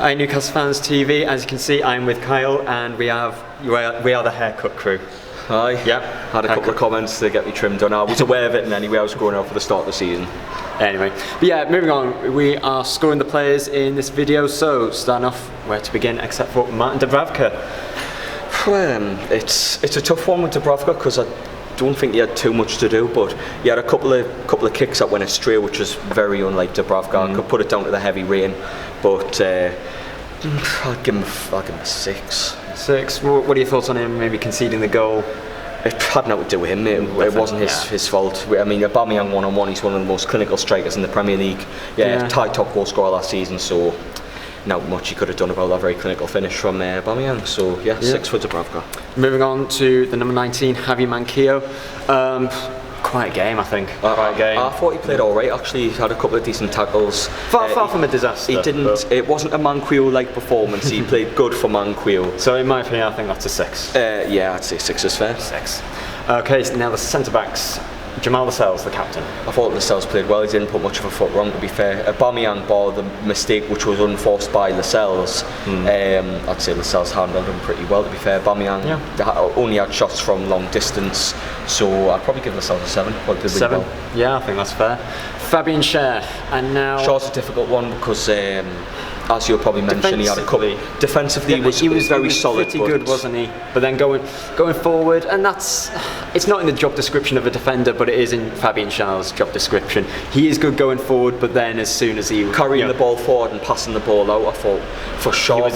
Hi, Newcastle Fans TV. As you can see, I'm with Kyle, and we are the haircut crew. Hi. Yep. Had a couple of comments to get me trimmed on. I was aware of it, and anyway, I was going out for the start of the season. Anyway, but yeah, moving on. We are scoring the players in this video. So, starting off, where to begin, except for Martin Dubravka. It's a tough one with Dubravka because I don't think he had too much to do, but he had a couple of kicks that went astray, which was very unlike Dubravka. I could put it down to the heavy rain, but I'd give him a 6. 6. What are your thoughts on him maybe conceding the goal? It had nothing to do with him. It wasn't his fault. I mean, Aubameyang one-on-one, he's one of the most clinical strikers in the Premier League. Tied top goal scorer last season, so not much he could have done about that very clinical finish from Aubameyang. So 6 for Dubravka. Moving on to the number 19, Javi Manquillo. Quiet game, I think. Quiet game. I thought he played all right. Actually, he had a couple of decent tackles. Far from a disaster. He didn't. It wasn't a Manquillo-like performance. He played good for Manquillo. So, in my opinion, I think that's a 6. Yeah, I'd say 6 is fair. 6. Okay, so now the centre backs. Lascelles, the captain. I thought Lascelles played well. He didn't put much of a foot wrong, to be fair. Aubameyang bore the mistake, which was unforced by Lascelles. I'd say Lascelles handled him pretty well, to be fair. Aubameyang only had shots from long distance, so I'd probably give Lascelles a 7. 7? Well. Yeah, I think that's fair. Fabian Schär, and now... Schär's a difficult one because... as you'll probably mention, he had a couple. Defensively, he was very solid. Pretty good, wasn't he? But then going forward, and it's not in the job description of a defender, but it is in Fabian Schär's job description. He is good going forward, but then as soon as he carrying the ball forward and passing the ball out, I thought for Schär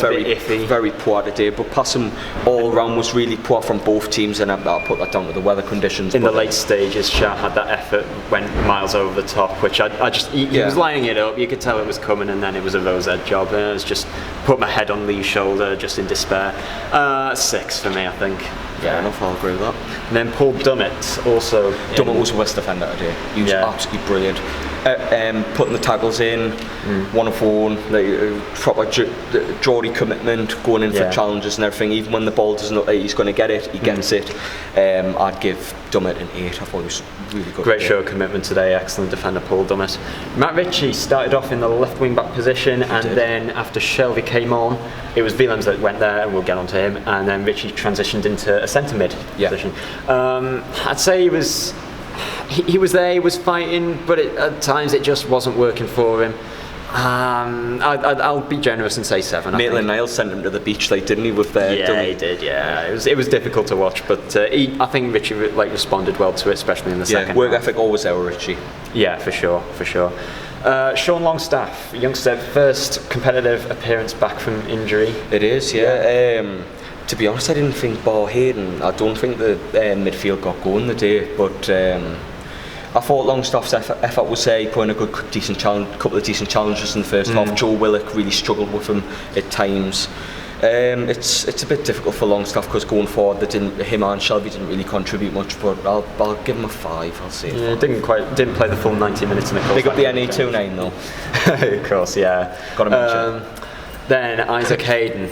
very poor today. But passing all round was really poor from both teams, and I'll put that down to the weather conditions. In the late stages, Schär had that effort, went miles over the top, which he was lining it up. You could tell it was coming, and then it was a rose-ed job. I was just put my head on Lee's shoulder, just in despair. 6 for me, I think. Yeah, enough. I'll agree with that. And then Paul Dummett also. Dummett was the worst defender today. He was absolutely brilliant. Putting the tackles in, one of one, proper Geordie commitment, going in for challenges and everything. Even when the ball doesn't look like he's going to get it, he gets it. I'd give Dummett an 8. I thought he was really good. Great show of commitment today. Excellent defender, Paul Dummett. Matt Ritchie started off in the left wing back position, and then after Shelvey came on, it was Willems that went there, and we'll get on to him. And then Ritchie transitioned into a centre mid position. I'd say he was there, he was fighting, but at times it just wasn't working for him. I'll be generous and say 7. Maitland-Niles sent him to the beach, didn't he? With he did. Yeah, it was difficult to watch, but I think Ritchie responded well to it, especially in the second. Work ethic always there with Ritchie. Yeah, for sure. Sean Longstaff, youngster, first competitive appearance back from injury. It is, yeah. To be honest, I didn't think bar Hayden. I don't think the midfield got going the day, but I thought Longstaff's effort was there. He put in a decent challenge, couple of decent challenges in the first half. Joe Willock really struggled with him at times. It's a bit difficult for Longstaff because going forward, him and Shelvey didn't really contribute much. But I'll give him a 5. I'll say. Yeah, didn't play the full 90 minutes in the course. Big up the NE29 though. Of course, yeah. Got to mention. Then Isaac Hayden.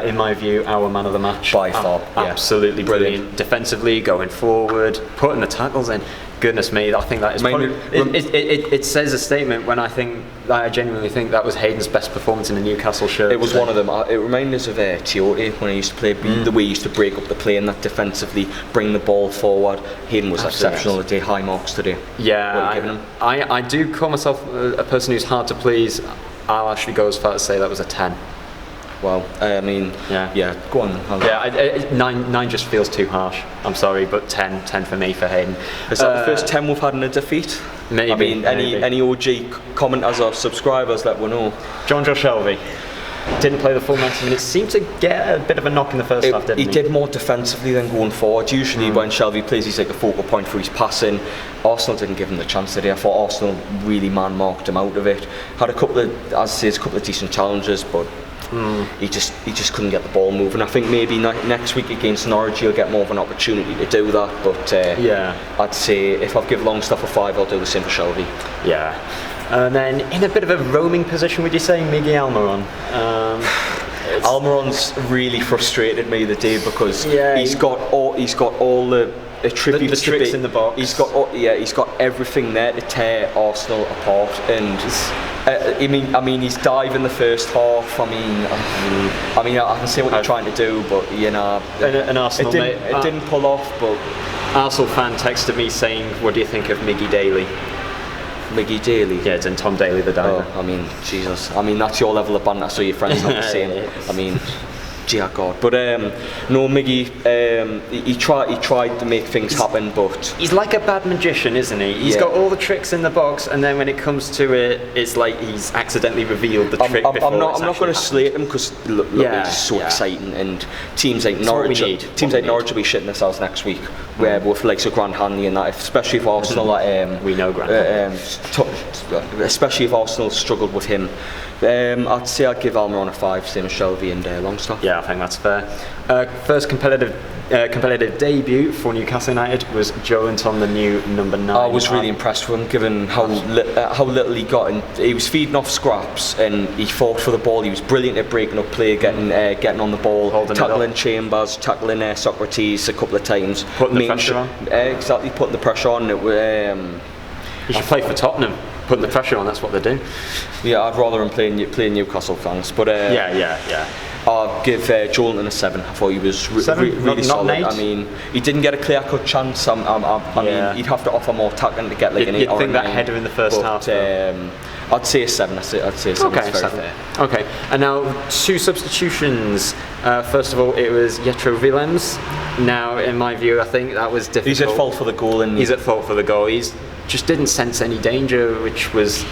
In my view, our man of the match. By far. Absolutely brilliant. Defensively, going forward, putting the tackles in. Goodness me, I think that is probably, it says a statement when I genuinely think that was Hayden's best performance in a Newcastle shirt. It was one of them. It reminded us of Tiote when he used to play, the way he used to break up the play and that defensively, bring the ball forward. Hayden was exceptional today, high marks today. Yeah, I do call myself a person who's hard to please. I'll actually go as far as say that was a 10. Well, I mean, go on. 9 just feels too harsh. I'm sorry, but 10 for me for Hayden. Is that the first 10 we've had in a defeat? Maybe. I mean, any OG commenters or subscribers let we know. Joe Shelvey didn't play the full 90 minutes. Seemed to get a bit of a knock in the first half, didn't he? He did more defensively than going forward. Usually when Shelvey plays, he's like a focal point for his passing. Arsenal didn't give him the chance today. I thought Arsenal really man-marked him out of it. Had a couple of decent challenges, but he just couldn't get the ball moving. I think maybe next week against Norwich he'll get more of an opportunity to do that, but I'd say if I've given Longstaff a 5, I'll do the same for Shelvey. Yeah. And then in a bit of a roaming position, would you say Miguel Almiron? Almiron's really frustrated me the day because he's got all the attributes the tricks in the box. He's got everything there to tear Arsenal apart. And I mean, he's diving the first half. I can see what you're trying to do, but you know, an Arsenal it didn't pull off. But Arsenal fan texted me saying, "What do you think of Miggy Daly?" Miggy Daly? Yeah, it's in Tom Daly, the diver. Oh, I mean, Jesus. I mean, that's your level of banter, so your friends not the same. I mean, dear God. But no, Miggy, he tried to make things happen, but he's like a bad magician, isn't he? He's got all the tricks in the box, and then when it comes to it, it's like he's accidentally revealed the trick before I'm not going to slate him because look, he's so exciting, and teams like Norwich will be shitting themselves next week. Where with like Grand Hanley and that, especially if Arsenal we know Grand Hanley. Especially if Arsenal struggled with him. I'd say I'd give Almiron a 5, same as Shelvey and Longstaff. Yeah, I think that's fair. First competitive debut for Newcastle United was Joelinton, the new number 9. I was really impressed with him, given how little he got. And he was feeding off scraps, and he fought for the ball. He was brilliant at breaking up play, getting on the ball, tackling Chambers, tackling Socrates a couple of times, putting the pressure on. Exactly, putting the pressure on. He should play for Tottenham. Putting the pressure on, that's what they do. Yeah, I'd rather him playing Newcastle fans, but yeah. I'll give Joelinton a 7. I thought he was really solid. Not I mean, he didn't get a clear-cut chance. I mean, he'd have to offer more tackling to get like an 8 or a 9. You'd think that header in the first half. I'd say a 7. I'd say a 7. Okay, very fair. Okay, and now 2 substitutions. First of all, it was Jetro Willems. Now, in my view, I think that was difficult. He's at fault for the goal. He's at fault for the goal. He's just didn't sense any danger, which was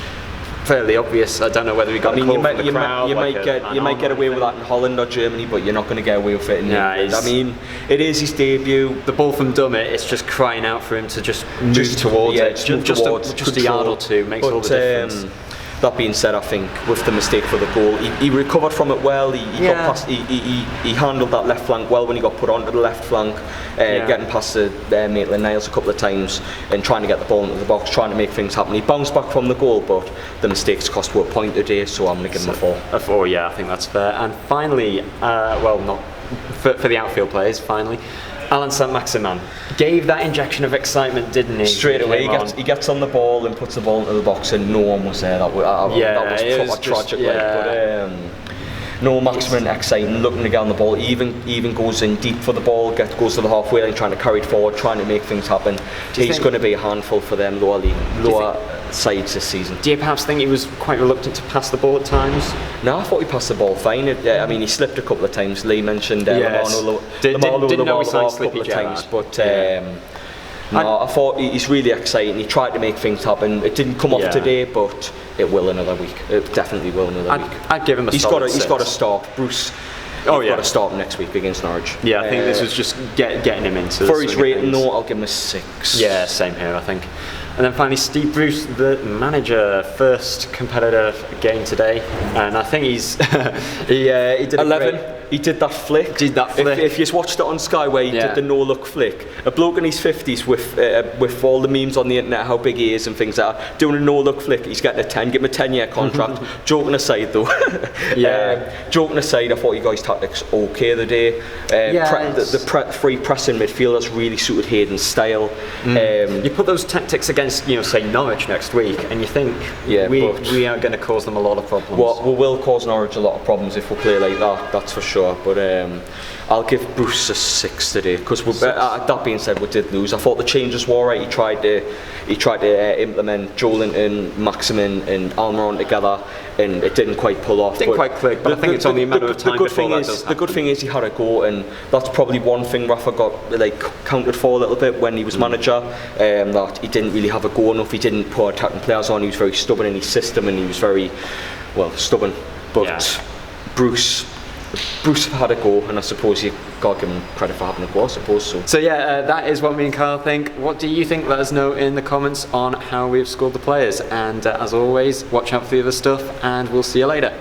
fairly obvious. I don't know whether he got a call from the crowd. You might get away with that in Holland or Germany, but you're not going to get away with it in England. I mean, it is his debut. The ball from Dummett, it's just crying out for him to just move towards it. Just a yard or two makes all the difference. That being said, I think with the mistake for the goal, he recovered from it well. He got past. He handled that left flank well when he got put onto the left flank, getting past the Maitland-Niles a couple of times and trying to get the ball into the box, trying to make things happen. He bounced back from the goal, but the mistakes cost a point today, so I'm going to give him a 4. A 4, yeah, I think that's fair. And finally, not for the outfield players, finally, Saint-Maximin gave that injection of excitement, didn't he? Straight away, he gets on the ball and puts the ball into the box, and no one was there. That was tragic. No, Maximin exciting, looking to get on the ball, even goes in deep for the ball, goes to the halfway line, trying to carry it forward, trying to make things happen. He's going to be a handful for them lower sides this season. Do you perhaps think he was quite reluctant to pass the ball at times? No, I thought he passed the ball fine. I mean, he slipped a couple of times. Lee mentioned Lamano didn't know he signed a couple of times, but no, I thought he's really exciting. He tried to make things happen. It didn't come off today, but it will another week. It definitely will another week. I'd give him a solid 6. He's got to start. Bruce. Got to start next week against Norwich. Yeah, I think this was just getting him into. For his rating, though, I'll give him a 6. Yeah, same here, I think. And then finally, Steve Bruce, the manager, first competitive game today, and I think he did 11. He did that flick. If you watched it on Sky where he did the no-look flick, a bloke in his 50s with all the memes on the internet, how big he is and things like that, doing a no-look flick, he's getting a 10. Give him a 10-year contract. Joking aside, though. Joking aside, I thought you guys' tactics okay the day. The free pressing midfielders really suited Hayden's style. You put those tactics against, say Norwich next week, and you think we are going to cause them a lot of problems. Well, we will cause Norwich a lot of problems if we play like that. That's for sure. But I'll give Bruce a 6 today, because that being said, we did lose. I thought the changes were right. He tried to implement Joelinton, Maximin and Almiron together, and it didn't quite pull off. Didn't quite click, but I think it's only a matter of time before that does happen. The good thing is he had a go, and that's probably one thing Rafa got counted for a little bit when he was manager, that he didn't really have a go enough. He didn't put attacking players on. He was very stubborn in his system, and he was very stubborn. But Bruce had a go, and I suppose you got to give him credit for having a go, I suppose so. So that is what me and Carl think. What do you think? Let us know in the comments on how we've scored the players, and as always, watch out for the other stuff, and we'll see you later.